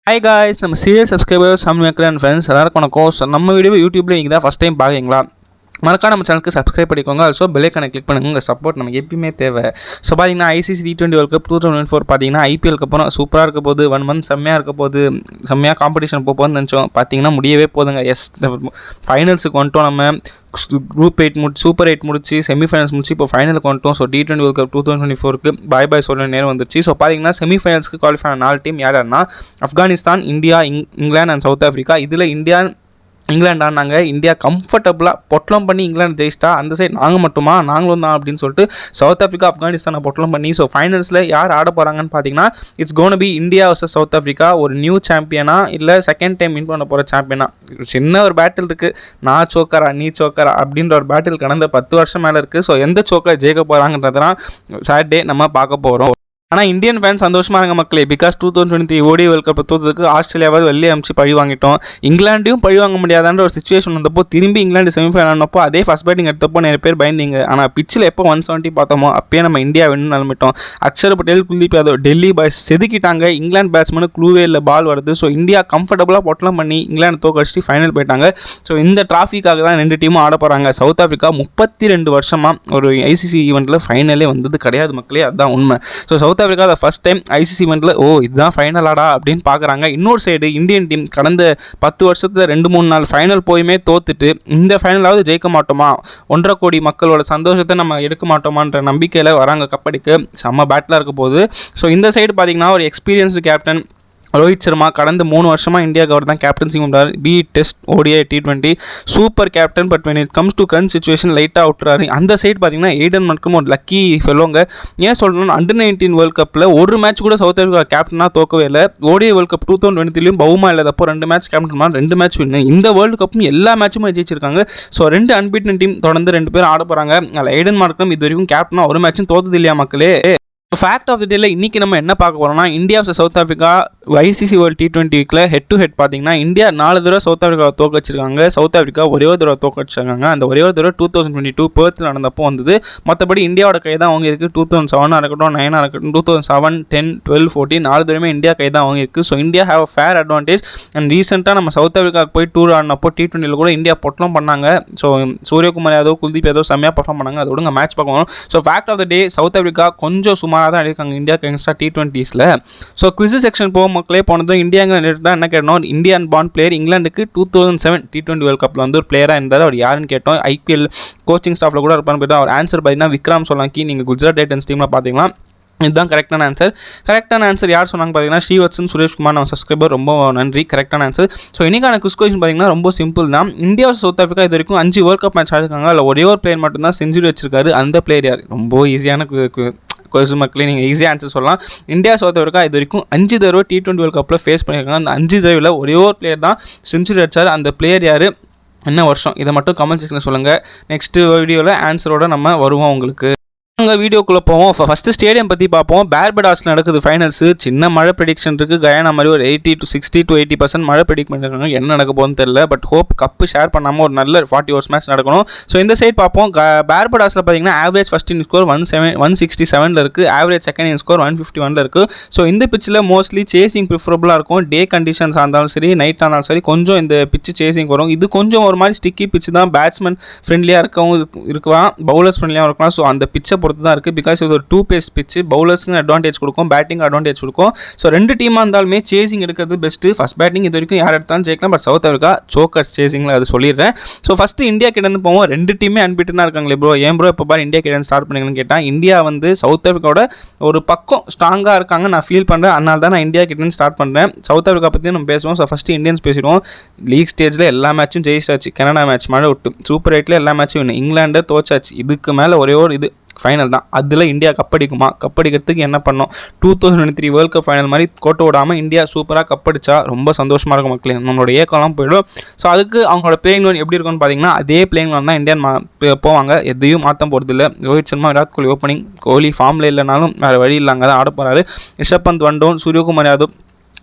Hi guys, நம்ம serious subscribers and friends எல்லாருக்கும் வணக்கம். நம்ம வீடியோ யூடியூப்ல நீங்கள் தான் ஃபஸ்ட் டைம் பார்க்குறீங்களா? மறக்காம நம்ம சேனலுக்கு சப்ஸ்கிரைப் பண்ணிக்கோங்க. ஆல்சோ பெல் ஐக்கானை கிளிக் பண்ணுங்க. உங்கள் சப்போர்ட் நமக்கு எப்பயுமே தேவை. ஸோ பார்த்தீங்கன்னா ஐசிசி T20 வேர்ல்ட் கப் 2024 பார்த்தீங்கன்னா ஐபிஎல்க்கு அப்புறம் சூப்பராக இருக்க போது, 1 மந்த் செம்மையாக இருக்க போது, செம்மையாக காம்படிஷன் போகுதுன்னு நினச்சோம். பார்த்தீங்கன்னா முடியவே போதுங்க. ஃபைனல்ஸுக்கு வந்துட்டோம். நம்ம குரூப் 8 சூப்பர் 8 முடிச்சு செமிஃபைனல்ஸ் முடிச்சு இப்போ ஃபைனலுக்கு வந்துட்டோம். ஸோ T20 வேர்ல்ட் கப் 2024க்கு பாய் சொல்ல நேரம் வந்துச்சு. ஸோ பார்த்தீங்கன்னா செமிஃபைனல்ஸ்க்கு குவாலிஃபை ஆன 4 டீம் யாருன்னா Afghanistan, India, England and south Africa. இதில் இங்கிலாந்து ஆனாங்க. இந்தியா கம்ஃபர்டபுளாக பொட்டலம் பண்ணி இங்கிலாந்து ஜெயிச்சிட்டா. அந்த சைடு நாங்களும் தான் அப்படின்னு சொல்லிட்டு சவுத் ஆஃப்ரிக்கா ஆப்கானிஸ்தானை பொட்டலம் பண்ணி ஸோ ஃபைனல்ஸில் யார் ஆட போகிறாங்கன்னு பார்த்தீங்கன்னா it's gonna be India versus south Africa. ஒரு நியூ சாம்பியனா இல்லை செகண்ட் டைம் வின் பண்ண போகிற சாம்பியனா, சின்ன ஒரு பேட்டில் இருக்குது. நான் சோக்கரா நீ சோக்கரா அப்படின்ற ஒரு பேட்டில் கடந்த 10 வருஷம் மேலே இருக்குது. ஸோ எந்த சோக்கரை ஜெயிக்க போகிறாங்கன்றதுலாம் சாட்டர்டே நம்ம பார்க்க போகிறோம். ஆனால் இந்தியன் ஃபேன்ஸ் சந்தோஷமாக இருங்க மக்களே. பிகாஸ் 2023 ஓடி வேர்ல்ட் கப் தோற்றதுக்கு ஆஸ்திரேலியாவது வெளியே அமிச்சு பழி வாங்கிட்டோம். இங்கிலாண்டையும் பழி வாங்க முடியாதான்ற ஒரு சுச்சுவேஷன் வந்தப்போ திரும்பி இங்கிலாந்து செமிஃபைனல் ஆனப்போ அதே ஃபஸ்ட் பேட்டிங் எடுத்தப்போ நிறைய பேர் பயந்தீங்க. ஆனால் பிச்சில் எப்போ 170 பார்த்தோமோ அப்பயே நம்ம இந்தியா வின்னு நிலமிட்டோம். அக்ஷர் பட்டேல், குல்தீப் யாதவ், டெல்லி பாய்ஸ் செதுக்கிட்டாங்க. இங்கிலாந்து பேட்ஸ்மேனு க்ளூவே இல்லை, பால் வருது. ஸோ இந்தியா கம்ஃபர்டபுளாக பொட்டலம் பண்ணி இங்கிலாந்து தோக்கடிச்சு ஃபைனல் போயிட்டாங்க. ஸோ இந்த டிராஃபிக்காக தான் 2 டீமும் ஆட போகிறாங்க. சவுத் ஆஃப்ரிக்கா 32 வருஷமாக ஒரு ஐசிசி ஈவெண்ட்டில் ஃபைனலே வந்தது கிடையாது மக்களே, அதுதான் உண்மை. ஸோ சவுத் ஆஃப்ரிக்கா அதை ஃபஸ்ட் டைம் ஐசிசி ஈவெண்ட்டில் இதுதான் ஃபைனலாடா அப்படின்னு பார்க்குறாங்க. இன்னொரு சைடு இந்தியன் டீம் கடந்த 10 வருஷத்தில் 2-3 நாள் ஃபைனல் போயுமே தோத்துட்டு இந்த ஃபைனலாவது ஜெயிக்க மாட்டோமா, 1.5 கோடி மக்களோட சந்தோஷத்தை நம்ம எடுக்க மாட்டோமான்ற நம்பிக்கையில் வராங்க. கப்படிக்கு செம்ம பேட்டிலாக இருக்க போகுது. ஸோ இந்த சைடு பார்த்தீங்கன்னா ஒரு எக்ஸ்பீரியன்ஸ்டு கேப்டன் ரோஹித் சர்மா கடந்த 3 வருஷமாக இந்தியாவுக்கு அவர் தான் கேப்டன்சி பண்ணுறாரு. Test, ODI, T20 super captain. But when it comes to current situation லைட்டாக விட்டுறாரு. அந்த சைடு பார்த்தீங்கன்னா ஏடன் மர்க்ரம் ஒரு லக்கி ஃபெல்லோங்க. ஏன் சொல்கிறோன்னா அண்டர்-19 வேர்ல்ட் கப்பில் ஒரு மேட்ச் கூட சவுத் ஆஃப்ரிக்கா கேப்டனாக தோக்கவே இல்லை. ODI வேர்ல்ட் கப் 2023 பவுமா இல்லாதப்போ 2 மேட்ச் கேப்டன் பண்ணால் 2 மேட்ச் வின்னு. இந்த வேர்ல்டு கப்பும் எல்லா மேட்சுமே ஜெயிச்சிருக்காங்க. ஸோ 2 அன்பீட்டன் டீம் தொடர்ந்து 2 பேர் ஆட போகிறாங்க. அதில் ஏடன் மர்க்ரம் இது வரைக்கும் கேப்டனாக ஒரு மேட்சும் தோத்தது இல்லையா மக்களே. ஃபேக்ட் ஆஃப் த டேல இன்றைக்கி நம்ம என்ன பார்க்க போகிறோம்னா India versus south Africa ICC world T20 head to head பார்த்தீங்கன்னா இந்தியா 4 தடவை சவுத் ஆஃப்ரிக்காவை தோக்க வச்சிருக்காங்க. சவுத் ஆஃப்ரிக்கா ஒரே ஒரு தடவை தோக்க வச்சிருக்காங்க. அந்த ஒரே ஒரு தடவை 2022 பெர்த்தில் நடந்தப்போ வந்தது. மற்றபடி இந்தியாவோட கை தான் அவங்க இருக்குது. 2007 இருக்கட்டும், 9 இருக்கட்டும், 2007, 10, 12, 14 4 தடவை இந்தியா கை தான் அவங்க இருக்குது. So India have a fair advantage. And ரீசெண்டாக நம்ம சவுத் ஆஃப்ரிக்காவுக்கு போய் டூர் ஆடினப்போ T20 கூட இந்தியா பொட்டலம் பண்ணாங்க. ஸோ சூரியகுமார் யாதவ், குல்தீப் யாதவ் செம்மையாக பர்ஃபார்ம் பண்ணாங்க. அதோட மேட்ச் பார்க்கணும். So fact of the day south Africa கொஞ்சம் சுமாராக தான் இருக்காங்க India T20s. So quiz section போக மக்களே போனதும் இந்தியா என்ன கேட்டோம், இந்தியன் பார்ன் பிளேயர் இங்கிலாந்துக்கு 2007 T20 வேர்ல்ட் கப்பில் வந்து ஒரு பிளேயராக இருந்தார். அவர் யாருன்னு கேட்டோம். ஐபிஎல் கோச்சிங் ஸ்டாஃபில் கூட இருப்பான்னு போய்ட்டு அவர் ஆன்சர் பார்த்தீங்கன்னா விக்ரம் சோலங்கி. நீங்கள் குஜராத் டைட்டன்ஸ் டீமில் பார்த்தீங்கன்னா இதுதான் கரெக்டான ஆன்சர். யார் சொன்னாங்க பார்த்தீங்கன்னா ஸ்ரீவத்சன் சுரேஷ்குமார், நம்ம சப்ஸ்கிரைபர், ரொம்ப நன்றி. கரெக்டான ஆன்சர். ஸோ இன்றைக்கான குவிஸ் கொஸ்டின் பார்த்தீங்கன்னா ரொம்ப சிம்பிள் தான். இந்தியா சவுத் ஆஃப்ரிக்கா இது வரைக்கும் 5 வேர்ல்ட் கப் மேட்ச் ஆடிருக்காங்க. அதில் ஒரே ஒரு பிளேயர் மட்டும்தான் செஞ்சுரி வச்சிருக்காரு. அந்த பிளேயர் யார்? ரொம்ப ஈஸியான கொஸ்டின் மக்களே, நீங்கள் ஈஸியாக ஆன்சர் சொல்லலாம். இந்தியா சவுத் ஆஃப்ரிக்கா இது வரைக்கும் 5 தடவை T20 வேர்ல்ட் கப்பில் ஃபேஸ் பண்ணியிருக்காங்க. அந்த 5 தடவையில் ஒரே ஒரு பிளேயர் தான் செஞ்சுரி அடித்தார். அந்த பிளேயர் யார், என்ன வருஷம், இதை மட்டும் கமெண்ட் செக்ஷனில் சொல்லுங்கள். நெக்ஸ்ட் வீடியோவில் ஆன்சரோடு நம்ம வருவோம் உங்களுக்கு. உங்கள் வீடியோக்குள்ளே போவோம். ஃபஸ்ட்டு ஸ்டேடியம் பற்றி பார்ப்போம். பார்படாஸில் நடக்குது ஃபைனல்ஸு. சின்ன மழை ப்ரெடிக்ஷன் இருக்குது. கயானா மாதிரி ஒரு 60 to 80% மழை ப்ரெடிக்ட் பண்ணியிருக்காங்க. என்ன நடக்க போகுதுன்னு தெரியல. பட் ஹோப் கப்பு ஷேர் பண்ணாமல் ஒரு நல்ல 40 ஓவர்ஸ் மேட்ச் நடக்கணும். ஸோ இந்த சைட் பார்ப்போம். பார்படாஸில் பார்த்தீங்கன்னா ஆவரேஜ் ஃபஸ்ட் இன்னிங் ஸ்கோர் 167 இருக்குது. ஆவரேஜ் செகண்ட் இன்னிங் ஸ்கோர் 151 இருக்குது. ஸோ இந்த பிச்சில் மோஸ்ட்லி சேசிங் ப்ரிஃபரபுளாக இருக்கும். டே கண்டிஷன்ஸ் இருந்தாலும் சரி, நைட் ஆனாலும் சரி, கொஞ்சம் இந்த பிச்சு சேசிங் வரும். இது கொஞ்சம் ஒரு மாதிரி ஸ்டிக்கி பிச்சு தான். பேட்ஸ்மேன் ஃப்ரெண்ட்லியாக இருக்கலாம், பவுலர்ஸ் ஃப்ரெண்ட்லியாக இருக்கலாம். ஸோ அந்த பிச்சை பொறுத்து தான் இருக்குது. பிகாஸ் இது ஒரு 2 பேஸ் பிச்சு. பவுலர்ஸ்க்கு அட்வான்டேஜ் கொடுக்கும், பேட்டிங் அட்வான்டேஜ் கொடுக்கும். ஸோ 2 டீமாக இருந்தாலுமே சேசிங் எடுக்கிறது பெஸ்ட்டு. ஃபஸ்ட் பேட்டிங் இது வரைக்கும் யார் எடுத்தாலும் ஜெயிக்கலாம். பட் சவுத் ஆஃப்ரிக்கா சோக்கர்ஸ் சேசிங்கில் அது சொல்லிடுறேன். ஸோ ஃபஸ்ட்டு இந்தியா கிட்டேருந்து போவோம். 2 டீமே அன்பிட்டனாக இருக்காங்களே ப்ரோ, ஏன் ப்ரோ இப்போ பாரு இந்தியா கிட்டேருந்து ஸ்டார்ட் பண்ணிங்கன்னு கேட்டால், இந்தியா வந்து சவுத் ஆஃப்ரிக்காவோட ஒரு பக்கம் ஸ்ட்ராங்காக இருக்காங்க நான் ஃபீல் பண்ணுறேன். அதனால தான் நான் இந்தியா கிட்டேருந்து ஸ்டார்ட் பண்ணுறேன். சவுத் ஆஃப்ரிக்கா பற்றி நம்ம பேசுவோம். ஸோ ஃபஸ்ட்டு இந்தியன்ஸ் பேசிடுவோம். லீக் ஸ்டேஜில் எல்லா மேட்சும் ஜெயிச்சாச்சு. கனடா மேட்ச் மழை விட்டு, சூப்பர் 8ல் எல்லா மேட்சும் வின்னு. இங்கிலாண்டை தோச்சாச்சு. இதுக்கு மேலே ஒரே ஒரு இது ஃபைனல் தான். அதில் இந்தியா கப்படிக்குமா? கப்படிக்கிறதுக்கு என்ன பண்ணோம்? 2023 வேர்ல்ட் கப் ஃபைனல் மாதிரி கோட்டை விடாமல் இந்தியா சூப்பராக கப்படிச்சா ரொம்ப சந்தோஷமாக இருக்கும் மக்களே. நம்மளோட ஏக்கம்லாம் போயிடும். ஸோ அதுக்கு அவங்களோட பிளேயிங் லோன் எப்படி இருக்கும்னு பார்த்தீங்கன்னா அதே பிளேயிங் லோன் தான் இந்தியன் போவாங்க. எதையும் மாற்ற போகிறது இல்லை. ரோஹித் சர்மா, விராட் கோலி ஓப்பனிங். கோலி ஃபார்மில் இல்லைனாலும் வேறு வழி இல்லை, அங்கே தான் ஆட போகிறாரு. ரிஷப் பந்த் 1 டவுன், சூரியகுமார் யாதவ்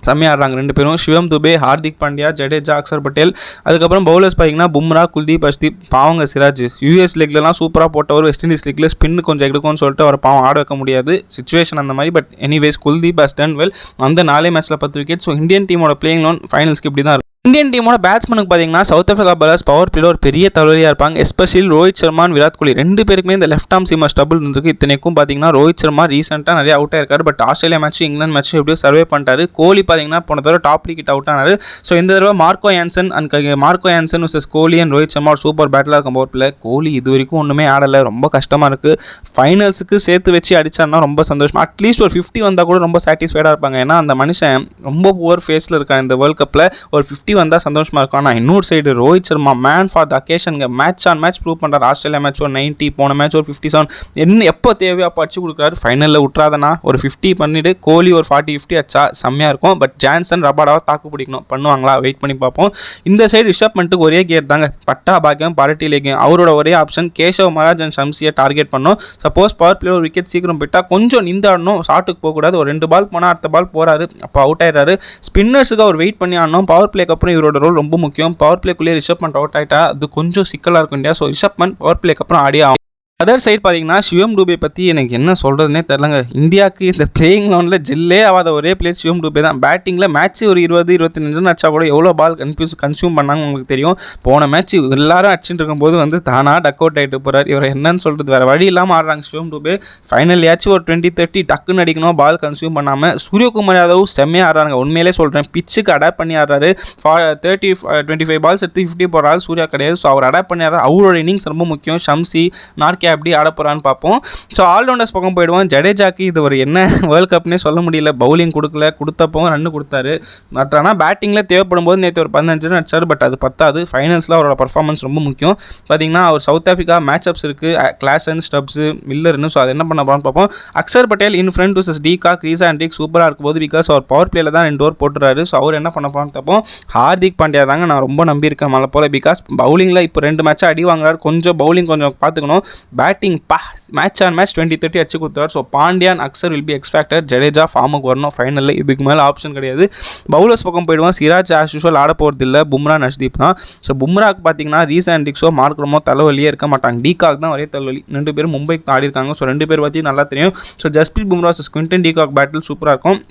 செம்மையாக ஆடுறாங்க ரெண்டு பேரும். சிவம் துபே, ஹார்திக் பாண்டியா, ஜடேஜா, அக்ஷர் பட்டேல். அதுக்கப்புறம் பவுலர்ஸ் பார்த்தீங்கன்னா பும்ரா, குல்தீப், அஷ்தீப். பாவங்க சிராஜ் யூஎஸ் லீக்லலாம் சூப்பராக போட்டவர், வெஸ்ட் இண்டீஸ் லீக்ல ஸ்பின்னு கொஞ்சம் எடுக்கும்னு சொல்லிட்டு அவர் பாவம் ஆட வைக்க முடியாது, சுச்சுவேஷன் அந்த மாதிரி. But anyways Kuldeep has done well. அந்த 4 மேட்ச்சில் 10 விக்கெட். ஸோ இந்தியன் டீமோட பிளேயிங் லோன் ஃபைனல்ஸ்க்கு இப்படி தான் இருக்கும். இந்தியன் டீமோட பேட்ஸ்மனுக்கு பார்த்தீங்கன்னா சவுத் ஆஃப்ரிக்கா பாலர்ஸ் பவர் பிளேல ஒரு பெரிய தலைவலியாக இருப்பாங்க. எஸ்பெஷலி ரோஹித் சர்மா, விராட் கோலி ரெண்டு பேருக்குமே இந்த லெஃப்ட் ஆர்ம் சீமர் ஸ்டபுள் இருந்திருக்கு. இத்தனைக்கும் பார்த்தீங்கன்னா ரோஹித் சர்மா ரீசெண்டாக நிறைய அவுட் ஆயிருக்காரு. But Australia match, England match எப்படியோ சர்வே பண்ணிட்டாரு. கோலி பார்த்தீங்கன்னா போன தடவை டாப் விக்கெட் அவுட் ஆனாரு. ஸோ இந்த தடவை Marco Jansen vs Kohli and Rohit Sharma ஒரு சூப்பர் பேட்டிலாக இருக்கும் பவர் பிளே. கோலி இது வரைக்கும் ஒன்றுமே ஆடலை, ரொம்ப கஷ்டமாக இருக்குது. ஃபைனல்ஸுக்கு சேர்த்து வச்சு அடிச்சாருன்னா ரொம்ப சந்தோஷம். அட்லீஸ்ட் ஒரு 50 வந்தால் கூட ரொம்ப சாட்டிஸ்ஃபைடாக இருப்பாங்க. ஏன்னா அந்த மனுஷன் ரொம்ப புவர் ஃபேஸில் இருக்கான் இந்த வேர்ல்ட் கப்பில். ஒரு 50 வந்தால் சந்தோஷமாக இருக்கும். ஆனால் இன்னொரு side Rohit Sharma man for the அக்கேஷனுங்க. மேட்ச் ஆன் மேட்ச் ப்ரூவ் பண்ணுறாரு. ஆஸ்திரேலியா மேட்ச் ஒரு 90, போன மேட்ச் ஒரு 57. என்ன எப்போ தேவையோ அப்போ அடிச்சு கொடுக்குறாரு. ஃபைனலில் விட்றாதனா ஒரு 50 பண்ணிவிட்டு கோலி ஒரு 40-50 அடிச்சா செம்மையாக இருக்கும். பட் ஜான்சன், ரபாடாவை தாக்கு பிடிக்கணும். பண்ணுவாங்களா வெயிட் பண்ணி பார்ப்போம். இந்த சைடு ரிஷப் பண்ட்டுக்கு ஒரே கேர் தாங்க, பட்டா பாக்கியம் பரட்டி லேக்கியம். அவரோட ஒரே ஆப்ஷன் கேஷவ் மகாராஜ் அண்ட் ஷம்சியை டார்கெட் பண்ணணும். சப்போஸ் பவர் பிளேயர் ஒரு விக்கெட் சீக்கிரம் போயிட்டா கொஞ்சம் நிந்தாடணும், ஷாட்டுக்கு போகக்கூடாது. ஒரு 2 பால் போனால் அடுத்த பால் போகிறாரு, அப்போ அவுட் ஆயிடுறாரு. ஸ்பின்னர்ஸுக்கு அவர் வெயிட் பண்ணி ஆடணும். பவர் பிளேக்கு அப்புறம் இவரோட ரோல் ரொம்ப முக்கியம். பவர் பிளேக்குள்ளேயே ரிஷப் பண்ட் அவுட் ஆகிட்டா அது கொஞ்சம் சிக்கலாக இருக்கும் India. So Rishabh Pant power பிளேக்கு அப்புறம் ஆடியே ஆகும். அதர் சைட் பார்த்தீங்கன்னா சிவம் டூபே பற்றி எனக்கு என்ன சொல்கிறதுனே தெரிலங்க. இந்தியாவுக்கு இந்த பிளேயிங் லோனில் ஜில்லே ஆகாத ஒரே பிளேயர் சிவம் டூபே தான். பேட்டிங்கில் மேட்ச் ஒரு 20-25 அடிச்சா கூட எவ்வளோ பால் கன்சியூம் பண்ணாங்க உங்களுக்கு தெரியும். போன மேட்ச் எல்லாரும் அடிச்சுட்டு இருக்கும்போது வந்து தானாக டக் அவுட் ஆகிட்டு போகிறார். இவர் என்னன்னு சொல்கிறது, வேறு வழி இல்லாமல் ஆடுறாங்க சிவம் டூபே. ஃபைனல்லையாச்சும் ஒரு 20-30 டக்குன்னு அடிக்கணும், பால் கன்சியூம் பண்ணாமல். சூரியகுமார் யாதவ் செம்மையாக ஆடுறாங்க, உண்மையிலே சொல்கிறேன். பிச்சுக்கு அடாப்ட் பண்ணி ஆடுறாரு. 25 பால்ஸ் எடுத்து 50 போடுறாரு. சூர்யா கிடையாது. ஸோ அவர் அடாப்ட் பண்ணி ஆடுறாரு. அவரோட இன்னிங்ஸ் ரொம்ப முக்கியம். ஷம்சி, நார்கே அப்படி ஆட போகிறான்னு பார்ப்போம். ஸோ ஆல்ரவுண்டர்ஸ் பக்கம் போயிடுவோம். ஜடேஜாக்கு இது ஒரு என்ன வேர்ல்ட் கப்னே சொல்ல முடியல. பவுலிங் கொடுத்தப்போ ரன் கொடுத்தாரு. பட் ஆனால் பேட்டிங்கில் தேவைப்படும் போது நேற்று ஒரு 15 ரன் அடிச்சார். பட் அது பத்தாது. ஃபைனல்ஸில் அவரோட பர்ஃபார்மன்ஸ் ரொம்ப முக்கியம். பார்த்தீங்கன்னா அவர் சவுத் ஆஃப்ரிக்கா மேட்சப்ஸ் இருக்குது, கிளாசன், ஸ்டப்ஸு, மில்லர்னு. ஸோ அது என்ன பண்ண போகிறான்னு பார்ப்போம். Axar Patel in front vs டிகா, கிரீசா அண்ட் டிக் சூப்பராக இருக்கும்போது பிகாஸ் அவர் பவர் பிளேயில் தான் 2 ஓவர் போட்டுறாரு. ஸோ அவர் என்ன பண்ண போகிறான்னு பார்ப்போம். ஹார்திக் பாண்டியா தாங்க நான் ரொம்ப நம்பியிருக்கேன் மழை போல். பிகாஸ் பவுலிங்கில் இப்போ 2 மேட்சாக அடி வாங்குறாரு. கொஞ்சம் பவுலிங் கொஞ்சம் பார்த்துக்கணும். பேட்டிங் மேட்ச் ஆன் மேட்ச் 20-30 அடிச்சு கொடுத்தார். ஸோ பாண்டியான், Axar will be expected. Jadeja ஃபார்முக்கு வரணும் ஃபைனலில், இதுக்கு மேலே ஆப்ஷன் கிடையாது. பவுலர்ஸ் பக்கம் போயிடுவோம். சிராஜ் ஆஸ் யூஷுவல் ஆட போகிறது இல்லை, பும்ரா, நஷ்தீப் தான். ஸோ பும்ராக்கு பார்த்தீங்கன்னா ரீசன் டிக்ஸோ மார்க்ரமோ தலைவலியே இருக்க மாட்டாங்க. டிகாக் தான் ஒரே தலைவலி. 2 பேரும் மும்பைக்கு ஆடி இருக்காங்க. ஸோ 2 பேர் பற்றி நல்லா தெரியும். So Jasprit Bumrah Quinton de Kock battle சூப்பராக இருக்கும்.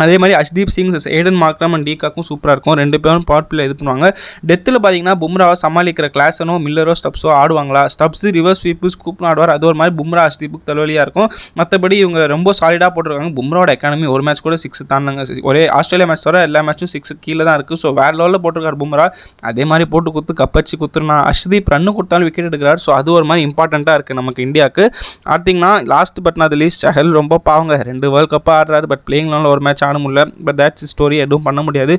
அதே மாதிரி Arshdeep Singh, Aiden Markram and டிகாக்கும் சூப்பராக இருக்கும். 2 பேரும் பவர் பிளே இது பண்ணுவாங்க. டெத்தில் பார்த்தீங்கன்னா பும்ராவை சமாளிக்கிற கிளாஸனோ, மில்லரோ, ஸ்டப்ஸோ ஆடுவாங்களா? ஸ்டப்ஸ் ரிவர்ஸ் ஸ்வீப்பு, ஸ்கூப்னு ஆடுவார். அது ஒரு மாதிரி பும்ரா அஷ்தீப்புக்கு தலைவலியாக இருக்கும். மற்றபடி இவங்க ரொம்ப சாலிடாக போட்டிருக்காங்க. பும்ராவோட எக்கானமி ஒரு மேட்ச் கூட 6 தாண்டாங்க. ஒரே ஆஸ்திரேலியா மேட்ச் தவிர எல்லா மேட்சும் 6 கீழே தான் இருக்குது. ஸோ வேறு லெவலில் போட்டிருக்காரு பும்ரா. அதே மாதிரி போட்டு கப்பச்சு குத்துருனா அஷ்தீப் ரன்னு கொடுத்தாலும் விக்கெட் எடுக்கிறார். ஸோ அது ஒரு மாதிரி இம்பார்ட்டண்ட்டாக இருக்குது நமக்கு இந்தியாவுக்கு. பார்த்தீங்கன்னா last but not least Chahal ரொம்ப பாவங்க. 2 வேர்ல்ட் கப்பாக ஆடுறாரு. பட் பிளேயிங் லோனில் ஒரு மேட்ச் ஆட முடியல. பட் தட்ஸ் ஸ்டோரி, எதுவும் பண்ண முடியாது.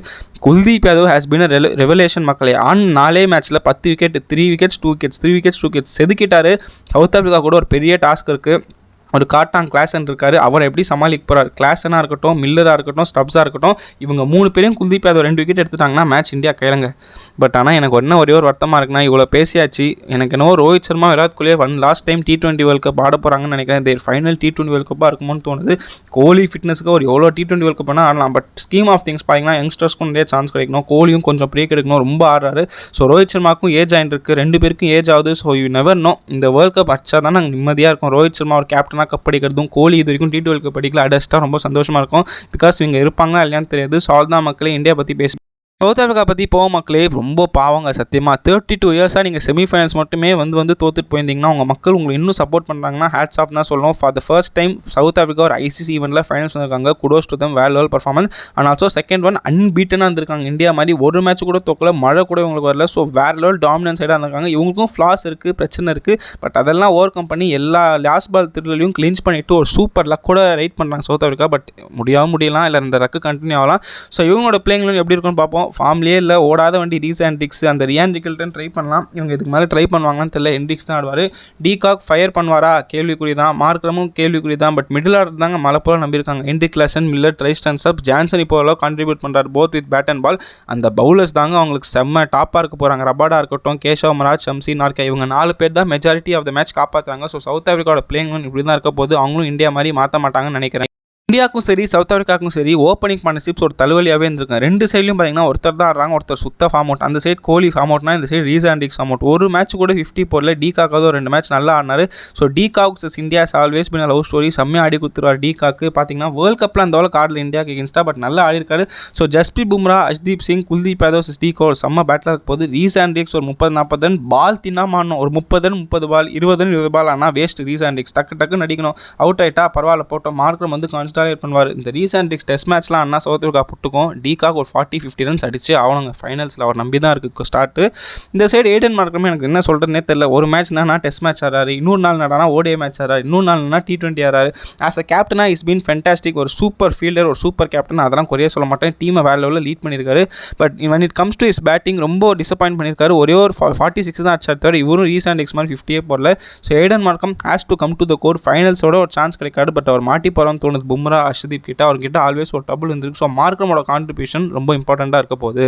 Kuldeep Yadav has been revelation மக்களே. 4 மேட்ச்சில் 10 விக்கெட், 3 விக்கெட்ஸ் 2 விக்கெட்ஸ் செதுக்கிட்டாரு. சவுத் ஆஃப்ரிக்கா கூட ஒரு பெரிய டாஸ்க் இருக்குது. ஒரு காட்டான் கிளாசன் இருக்காரு, அவரை எப்படி சமாளிக்க போகிறார்? கிளாசனாக இருக்கட்டும், மில்லராக இருக்கட்டும், ஸ்டப்ஸாக இருக்கட்டும், இவங்க 3 பேரையும் குல்தீப் யாதவ் 2 விக்கெட் எடுத்துட்டாங்கன்னா மேட்ச் இந்தியா கையிலங்க. பட் ஆனால் எனக்கு ஒரே ஒரு வருத்தமாக இருக்குன்னா, இவ்வளோ பேசியாச்சு. எனக்கு என்னவோ ரோஹித் சர்மா, விராட் கோலியே last time T20 world cup ஆட போகிறாங்கன்னு நினைக்கிறேன். தேர் ஃபைனல் T20 வேர்ல்ட் கப்பாக இருக்குமோன்னு தோணுது. கோலி ஃபிட்னஸுக்கு ஒரு எவ்வளோ T20 வேர்ல்ட் கப்னா ஆடலாம். பட் ஸ்கீம் ஆஃப் திங்ஸ் பார்த்தீங்கன்னா யங்ஸ்டர்ஸ்க்கும் நிறைய சான்ஸ் கிடைக்கணும். கோலியும் கொஞ்சம் பிரேக் எடுக்கணும், ரொம்ப ஆடுறாரு. ஸோ ரோஹித் சர்மாவுக்கும் ஏஜ் ஆகிட்டு இருக்குது, 2 பேருக்கும் ஏஜ் ஆகுது. ஸோ யூ நெவர் நோ, இந்த வேர்ல்ட் கப் அடிச்சா தான் நாங்கள் நிம்மதியாக இருக்கும். ரோஹித் சர்மா ஒரு கேப்டனாக கப் அடிக்கிறதும், கோலி இது வரைக்கும் T12 படிக்கல, அடிச்சிட்டா ரொம்ப சந்தோஷமாக இருக்கும். பிகாஸ் இவங்க இருப்பாங்களா இல்லையான்னு தெரியாது. ஸோ தான் மக்களே இந்தியா பற்றி பேசி சவுத் ஆஃப்ரிக்கா பற்றி போவோம் மக்களே. ரொம்ப பாவங்க சத்தியமாக. 32 இயர்ஸாக நீங்கள் செமிஃபைனல்ஸ் மட்டுமே வந்து தோத்துட்டு போயிருந்தீங்கன்னா உங்கள் மக்கள் உங்களுக்கு இன்னும் சப்போர்ட் பண்ணுறாங்கன்னா ஹேட்ஸ் ஆஃப் தான் சொல்லணும். For the first time South Africa ஒரு ஐசிசி ஈவெண்ட்டில் ஃபைனல்ஸ் வந்திருக்காங்க. Kudos to them, well performance. And also second one அன்பீட்டனாக இருந்திருக்காங்க. இந்தியா மாதிரி ஒரு மேட்ச் கூட தோக்கல, மழை கூட இவங்களுக்கு வரல. ஸோ வேறு லெவல் டாமினன்ஸ் சைடாக இருந்திருக்காங்க. இவங்களுக்கும் ஃப்ளாஸ் இருக்குது, பிரச்சனை இருக்குது. பட் அதெல்லாம் ஓவர் கம் பண்ணி எல்லா லாஸ்ட் பால் திருடலையும் கிளின்ச் பண்ணிவிட்டு ஒரு சூப்பர் லக் கூட ரைட் பண்ணுறாங்க சவுத் ஆஃப்ரிக்கா. பட் முடியலாம், இல்லை இந்த ரக்கு கண்டினியூ ஆகலாம். ஸோ இவங்களோட பிளேயிங் எப்படி இருக்குன்னு பார்ப்போம். ஃபார்ம்லேயே இல்லை, ஓடாத வண்டி ரீசன் டிக்ஸ், அந்த ரியான் ரிக்கில்டன் ட்ரை பண்ணலாம். இவங்க இதுக்கு மேலே ட்ரை பண்ணுவாங்கன்னு தெரியல. என்டிக்ஸ் தான் ஆடுவார். டிகாக் ஃபயர் பண்ணுவாரா? கேள்விக்குறி தான். மார்க்ரமும் கேள்விக்குறி தான். பட் மிடில் ஆர்டர் தாங்க மழை போல நம்பியிருக்காங்க. என்டிக் கிளாசன், மில்லர், ட்ரைஸ்டன், சப், ஜான்சன் இப்போ கான்ட்ரிபியூட் பண்ணுறாரு both with bat and ball. அந்த பவுலர்ஸ் தாங்க அவங்களுக்கு செம்ம டாப்பாக இருக்க போகிறாங்க. ரபாடா இருக்கட்டும், கேஷவ் மகாராஜ், ஷம்சி, நார்கே, இவங்க 4 பேர் தான் மெஜாரிட்டி ஆஃப் த மேட்ச் காப்பாற்றுறாங்க. ஸோ சவுத் ஆஃப்ரிக்காவோட பிளேயிங் இப்படி தான் இருக்க போது. அவங்களும் இந்தியா மாதிரி மாற்ற மாட்டாங்கன்னு நினைக்கிறேன். இந்தியாவுக்கும் சரி சவுத் ஆஃப்ரிக்காவுக்கும் சரி ஓப்பனிங் பார்ட்னர்ஷிப்ஸ் ஒரு தலைவலியாகவே இருந்திருக்கும். ரெண்டு சைட்லையும் பார்த்தீங்கன்னா ஒருத்தர் தான் ஆடுறாங்க, ஒருத்தர் சுத்த ஃபார்ம் அவுட். அந்த சைட் கோலி ஃபார்ம் அவுட்னா இந்த சைடு ரீஸ் ஆண்டிக்ஸ் ஃபார்ம் அவுட். ஒரு மேட்ச் கூட 50 போடல. டிகாக்காவது ஒரு 2 மேட்ச் நல்லா ஆடினார். So de Kock versus India always been love story. செம்மையாக ஆடி கொடுத்துருவார் டிகாக்கு. பார்த்தீங்கன்னா வேர்ல்ட் கப்பில் அந்த கார்டில் இந்தியாவுக்கு எகென்ஸ்டாக பட் நல்லா ஆடி இருக்காரு. So Jasprit Bumrah, Arshdeep Singh, Kuldeep Yadav versus de Kock செம்ம பேட்டில் இருக்க போது. ரீஸ் ஆண்டிக்ஸ் ஒரு 30-40 ரன் பால் தின்னாம ஆடணும். ஒரு 30 பால் 20 பால் ஆனால் வேஸ்ட். ரீஸ் ஆண்டிக்ஸ் டக்கு நடிக்கணும். அவுட் ஆகிட்டா பரவாயில்ல போட்டோம். மார்க்ரம் வந்து கான்ஸ்டாலேட் பண்ணுவார். இந்த ரீசெண்ட் டெஸ்ட் மேட்ச்லாம் அண்ணா சவுத் ஆஃப்ரிக்கா புட்டுக்கும். டிகாக் ஒரு 40-50 ரன்ஸ் அடிச்சு அவனுங்க ஃபைனல்ஸில் அவர் நம்பி தான் இருக்குது ஸ்டார்ட்டு. இந்த சைடு ஏடன் மார்க்ரமே எனக்கு என்ன சொல்கிறதுனே தெரியல. ஒரு மேட்ச்னா டெஸ்ட் மேட்ச் ஆறாரு, இன்னொரு நாள் நடனா ஓடிஐ மேட்ச் ஆறாரு, இன்னொரு நாள்னா T20 ஆறாரு. ஆஸ் அ கேப்டனா இஸ் பீன் ஃபென்டாஸ்டிக். ஒரு சூப்பர் ஃபீல்டர், ஒரு சூப்பர் கேப்டன், அதெல்லாம் குறைய சொல்ல மாட்டேன். டீமை வேற லெவலில் லீட் பண்ணியிருக்காரு. But when it comes to his batting ரொம்ப டிசப்பாயின்ட் பண்ணியிருக்காரு. ஒரே ஒரு 46 தான் அடிச்சார் தவிர இவரும் ரீசெண்ட் எக்ஸ் மாதிரி 50 போடல. So Aiden Markram has to come to the core. ஃபைனல்ஸோட ஒரு சான்ஸ் கிடைக்காது. பட் அவர் மாட்டி போகிறான்னு தோணுது. பும்ரா, அஷ்தீப் கிட்ட அவர்கிட்ட ஆல்வேஸ் ஒரு டபுள் இருந்திருக்கு. ஸோ மார்க்கமோட கான்ட்ரிபியூஷன் ரொம்ப இம்பார்ட்டண்ட்டாக இருக்க போகுது.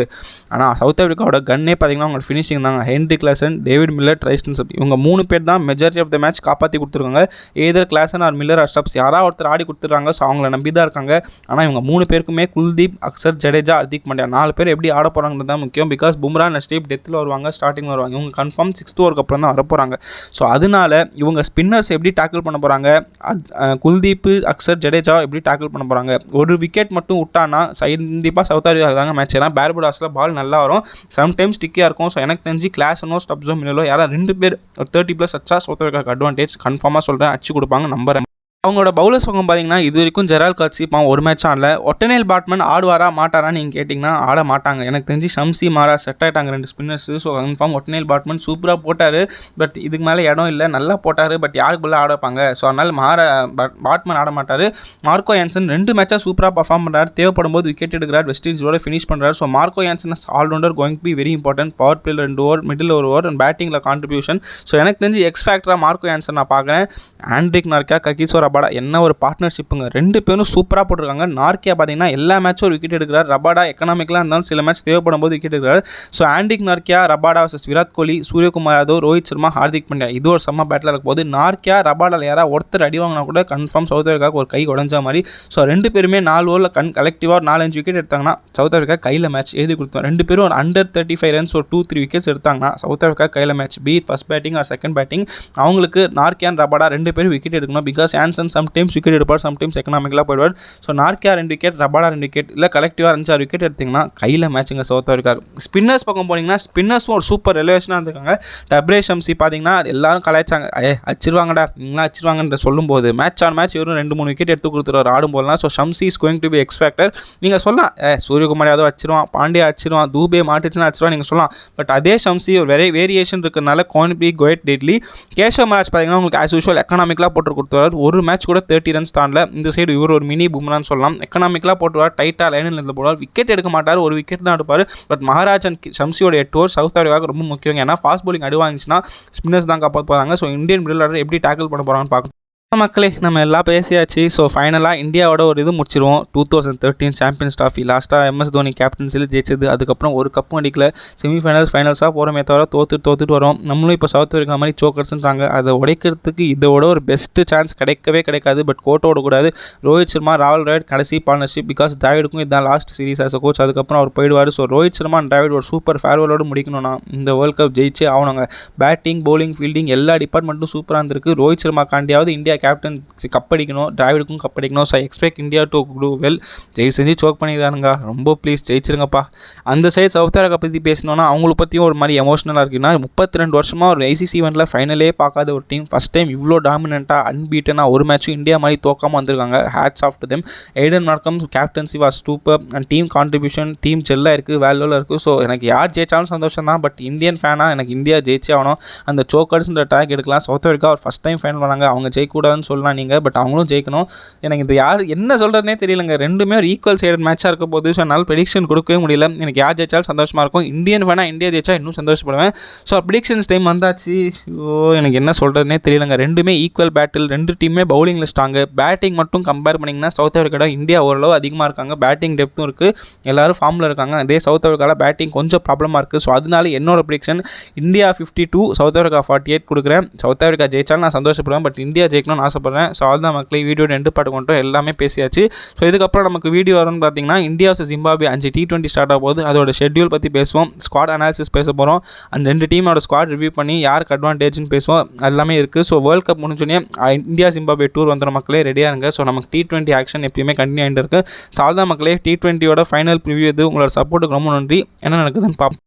ஆனால் சவுத் ஆஃப்ரிக்காவோட கன்னே பார்த்தீங்கன்னா அவங்க ஃபினிஷிங் தாங்க. Henry Klaasen, David Miller, Tristan sub இவங்க 3 பேர் தான் மெஜாரிட்டி ஆஃப் த மேட்ச் காப்பாற்றி கொடுத்துருக்காங்க. Either Klaasen or Miller or Stubbs யாராவது ஒருத்தர் ஆடி கொடுத்துட்றாங்க. ஸோ அவங்கள நம்பி தான் இருக்காங்க. ஆனால் இவங்க 3 பேருக்குமே குல்தீப், அக்சர், ஜடேஜா, ஹர்திக் பாண்டியா 4 பேர் எப்படி ஆட போகிறாங்கிறது தான் முக்கியம். பிகாஸ் பும்ரா அஷ்தீப் டெத்தில் வருவாங்க, ஸ்டார்டிங் வருவாங்க. இவங்க கன்ஃபார்ம் 6th ஓவருக்கு அப்புறம் தான் வரப்போகிறாங்க. ஸோ அதனால இவங்க ஸ்பின்னர்ஸ் எப்படி டேக்கிள் பண்ண போகிறாங்க, குல்தீப், அக்சர், ஜடேஜா எப்படி டேக்கிள் பண்ண போகிறாங்க. ஒரு விக்கெட் மட்டும் விட்டானா கண்டிப்பாக சவுத் ஆஃப்ரிக்கா தாங்க மேட்ச். ஏன்னா பேர்புடாஸில் பால் நல்லா வரும், சம்டைம்ஸ் டிக்கியாக இருக்கும். ஸோ எனக்கு தெரிஞ்சு கிளாஸனோ ஸ்டப்ஸோ மில்லோ யாராவது 2 பேர் ஒரு 30+ அச்சா சவுத் ஆஃப்ரிக்காவுக்கு அட்வான்டேஜ் கன்ஃபார்மாக சொல்கிறேன். அடிச்சு கொடுப்பாங்க நம்புறேன். அவங்களோட பவுலர்ஸ் பக்கம் பார்த்தீங்கன்னா இது வரைக்கும் ஜெரால் காட்சி இப்போ ஒரு மேட்ச் ஆடல. ஒட்டனேல் பேட்மேன் ஆடுவாரா மாட்டாரான்னு நீங்கள் கேட்டிங்கன்னா ஆட மாட்டாங்க. எனக்கு தெரிஞ்சு ஷம்சி, மாரா செட் ஆகிட்டாங்க 2 ஸ்பின்னர்ஸ். ஸோ கன்ஃபார்ம் ஒட்டனேல் பேட்மேன் சூப்பராக போட்டார். பட் இதுக்கு மேலே இடம் இல்லை, நல்லா போட்டார். பட் யாருக்குள்ளே ஆட வைப்பாங்க. ஸோ அதனால் பேட்மேன் ஆட மாட்டார். மார்க்கோ யான்சன் 2 மேட்சாக சூப்பராக பர்ஃபார்ம் பண்ணுறாரு. தேவைப்படும் போது விக்கெட் எடுக்கிறார், வெஸ்ட் இண்டீஸோட ஃபினிஷ் பண்ணுறாரு. So Marco Jansen allrounder going to be very important. Power பிளேயில் 2 ஓவர், மிடில் ஒரு ஓவர் அண்ட் பேட்டிங்கில் கான்ட்ரிபியூஷன். ஸோ எனக்கு தெரிஞ்சு எக்ஸ் ஃபேக்டராக மார்க்கோ யான்சன் நான் பார்க்குறேன். ஆண்ட்ரிக் நார்க்கியா, ககிசோ ரபாடா என்ன ஒரு பார்ட்னர்ஷிப்புங்க. 2 பேரும் சூப்பராக போட்டிருக்காங்க. நார்க்கியா பார்த்தீங்கன்னா எல்லா மேட்சும் ஒரு விக்கெட் எடுக்கிறார். ரபாடா எக்கனாமிக்கலாக இருந்தாலும் சில மேட்ச் தேவைப்படும் போது விக்கெட் எடுக்கிறார். So Anrich Nortje, Rabada versus Virat Kohli, Suryakumar Yadav, Rohit Sharma, Hardik Pandya இது ஒரு செம்ம பேட்டில் இருக்கும் போது நார்க்கியா, ரபாடாவில் யாராவது ஒருத்தர் அடி வாங்கினா கூட கன்ஃபார்ம் சவுத் ஆஃப்ரிக்காவுக்கு ஒரு கை உடஞ்ச மாதிரி. ஸோ 2 பேருமே 4 ஓவரில் கலெக்டிவாக 4-5 விக்கெட் எடுத்தாங்கன்னா சவுத் ஆஃப்ரிக்கா கையில் மேட்ச் எழுதி கொடுத்தோம். 2 பேரும் ஒரு அண்டர் 35 ரன்ஸ் ஒரு 2-3 விக்கெட்ஸ் எடுத்தாங்கன்னா சவுத் ஆஃப்ரிக்கா கையில் match. Be it first batting or second batting அவங்களுக்கு நார்க்கியா, ரபாடா 2 பேரும் விக்கெட் எடுக்கணும். பிகாஸ் ஆன்சன் சம்டைம்ஸ் விக்கெட் எடுப்பார், சம்டைம்ஸ் எக்கனாமிக்கலாக போயிடுவார். ஸோ நார்க்கியா 2 விக்கெட், ரபாடா 2 விக்கெட், இல்லை கலெக்டிவாக 5-6 விக்கெட் எடுத்திங்கன்னா கையில் மேட்சுங்க சவுத் ஆஃப்ரிக்கா. ஸ்பின்னர்ஸ் பக்கம் போனீங்கன்னா ஸ்பின்னர்ஸும் ஒரு சூப்பர் ரெலவேஷனாக இருந்திருக்காங்க. டப்ரே ஷம்சி பார்த்தீங்கன்னா எல்லாரும் கலாய்ச்சாங்க, அடிச்சிருவாங்கடா நீங்களாம் அடிச்சிருவாங்கன்ற சொல்லும்போது மேட்ச் ஆன் மேட்ச் வெறும் 2-3 விக்கெட் எடுத்து கொடுத்துருவார் ஆடும்போதுலாம். So Shamsi is going to be X factor. நீங்கள் சொல்லலாம் சூரியகுமார் யாதவ் அடிச்சிருவான், பாண்டியா அடிச்சிருவான், தூபே மாட்டுச்சுன்னா அடிச்சிருவான் நீங்கள் சொல்லலாம். பட் அதே ஷம்சி ஒரு வேரியேஷன் இருக்கிறனால going be quite deadly. Keshav Maharaj பார்த்தீங்கன்னா உங்களுக்கு ஆஸ் யூஷுவல் எக்கனாமிக்கலாக போட்டு கொடுத்துருவார். ஒரு மேட்ச் கூட 30 ரன்ஸ் தாண்டல. இந்த சைடு இவர் ஒரு மினி பும்ரான்னு சொல்லலாம். எக்கனாமிக்கலாக போட்டுவார், டைட்டாக லைனில் இருந்து போடுவார், விக்கெட் எடுக்க மாட்டார், ஒரு விக்கெட் தான் எடுப்பார். பட் மகாராஜன் ஷம்சியோட 8 ஓவர் சவுத் ஆஃப்ரிக்காவுக்கு ரொம்ப முக்கியம். ஏன்னா ஃபாஸ்ட் பவுலிங் அடி வாங்கிச்சுன்னா ஸ்பின்னர்ஸ் தான் காப்பாற்ற போகிறாங்க. ஸோ இந்தியன் மிடில் ஆர்டர் எப்படி டேக்கிள் பண்ண போகிறாங்கன்னு பார்க்கணும். மக்களே நம்ம எல்லாம் பேசியாச்சு. ஸோ ஃபைனலாக இந்தியாவோட ஒரு இது முடிச்சிருவோம். 2013 சாம்பியன்ஸ் ட்ராஃபி லாஸ்ட்டாக MS தோனி கேப்டன்சியில் ஜெயிச்சது. அதுக்கப்புறம் ஒரு கப்பும் அடிக்கல. செமிஃபைனல்ஸ் ஃபைனல்ஸாக போகிறோமே தவிர தோத்துட்டு வரோம். நம்மளும் இப்போ சவுத் ஆஃப்ரிக்கா மாதிரி சோக்கர்ஸ்ன்றாங்க. அதை உடைக்கிறதுக்கு இதோட ஒரு பெஸ்ட்டு சான்ஸ் கிடைக்காது. பட் கோட்டை விடக்கூடாது. ரோஹித் சர்மா, ராகுல் டிராவிட் கடைசி பார்ட்னர்ஷிப். பிகாஸ் டிராவிடுக்கும் இதுதான் last series as a coach. அதுக்கப்புறம் அவர் போயிடுவார். ஸோ ரோஹித் சர்மா அண்ட் டிராவிட் ஒரு சூப்பர் ஃபேர்வெலோடு முடிக்கணும்னா இந்த வேர்ல்ட் கப் ஜெயிச்சே ஆகணுங்க. பேட்டிங், பவுலிங், ஃபீல்டிங் எல்லா டிபார்ட்மெண்ட்டும் சூப்பராக இருந்திருக்கு. ரோஹித் சர்மா காண்டியாவது இந்தியா கேப்டன் கப்படிக்கணும், டிராவிடுக்கும் கப்படிக்கணும். So expect India to do well. செஞ்சு சோக் பண்ணிதானுங்க. ரொம்ப ப்ளீஸ் ஜெயிச்சிருங்கப்பா. அந்த சைட் சவுத் ஆஃப்ரிக்கா பற்றி பேசணுன்னா அவங்கள பற்றியும் ஒரு மாதிரி எமோஷனலாக இருக்குன்னா 32 வருஷமாக ஒரு ICC ஈவெண்ட்டில் ஃபைனலே பார்க்காத ஒரு டீம் ஃபஸ்ட் டைம் இவ்வளோ டாமினண்ட்டாக அன்பீட்டனாக ஒரு மேட்சும் இந்தியா மாதிரி தோக்காமல் வந்திருக்காங்க. Hats off to them. Aiden Markram captaincy was super and team contribution team செல்லாக இருக்குது, வேல்யூவில் இருக்குது. ஸோ எனக்கு யார் ஜெயிச்சாலும் சந்தோஷம் தான். பட் இந்தியன் ஃபேனாக எனக்கு இந்தியா ஜெயிச்சே ஆகணும். அந்த சோக்கர்ஸ்ன்ற ட்ராக் எடுக்கலாம். சவுத் ஆஃப்ரிக்கா ஒரு ஃபஸ்ட் டைம் ஃபைனல் பண்ணாங்க. அவங்க ஜெயிக்கூடாதுன்னு சொல்லலாம் நீங்கள், பட் அவங்களும் ஜெயிக்கணும். எனக்கு இது யார் என்ன சொல்கிறதுனே தெரியலங்க. ரெண்டுமே ஒரு ஈக்குவல் சைடு மேட்சாக இருக்க போது. ஸோ என்னால் ப்ரெடிக்ஷன் கொடுக்கவே முடியல. எனக்கு யார் ஜெயிச்சாலும் சந்தோஷமாக இருக்கும். இந்தியன் ஃபேனாக இந்தியா ஜெயிச்சா இன்னும் சந்தோஷப்படுவேன். ஸோ ப்ரெடிக்ஷன்ஸ் டைம் வந்தாச்சு. எனக்கு என்ன சொல்கிறதுனே தெரியலங்க. ரெண்டுமே ஈக்குவல் பேட்டில். 2 டீமே பவுலிங்கில் ஸ்ட்ராங்கு. பேட்டிங் மட்டும் கம்பேர் பண்ணிங்கன்னா சவுத் ஆஃப்ரிக்கா இந்தியா ஓரளவு அதிகமாக இருக்காங்க. பேட்டிங் டெப்த்தும் இருக்குது, எல்லோரும் ஃபார்மில் இருக்காங்க. அதே சவுத் ஆஃப்ரிக்காவில் பேட்டிங் கொஞ்சம் ப்ராப்ளமாக இருக்குது. ஸோ அதனால என்னோட ப்ரெடிக்ஷன் இந்தியா 52, சவுத் ஆஃப்ரிக்கா 48 கொடுக்குறேன். சவுத் ஆஃப்ரிக்கா ஜெயிச்சாலும் நான் சந்தோஷப்படுவேன். பட் இந்தியா ஜெயிக்கணும் பேசணும்னு ஆசைப்பட்றேன். ஸோ அதுதான் மக்களே, வீடியோ எண்டு பாட்டு கொண்டு எல்லாமே பேசியாச்சு. ஸோ இதுக்கப்புறம் நமக்கு வீடியோ வரும்னு பார்த்தீங்கன்னா India vs Zimbabwe 5 T20 start ஆக போகுது. அதோட ஷெட்யூல் பற்றி பேசுவோம், ஸ்குவாட் அனாலிசிஸ் பேச போகிறோம், அந்த 2 டீமோட ஸ்குவாட் ரிவ்யூ பண்ணி யாருக்கு அட்வான்டேஜ்னு பேசுவோம். எல்லாமே இருக்குது. ஸோ வேர்ல்ட் கப் முடிஞ்சோடனே இந்தியா ஜிம்பாப்வே டூர் வந்துடும் மக்களே, ரெடியாக இருங்க. ஸோ நமக்கு T20 ஆக்ஷன் எப்பயுமே கண்டினியூ ஆகிட்டு இருக்குது. ஸோ அதுதான் மக்களே, T20யோட ஃபைனல் ப்ரிவியூ இது. உங்களோட சப்போர்ட்டுக்கு ரொம்ப நன்றி. என்ன நடக்குதுன்னு பார்ப்போம்.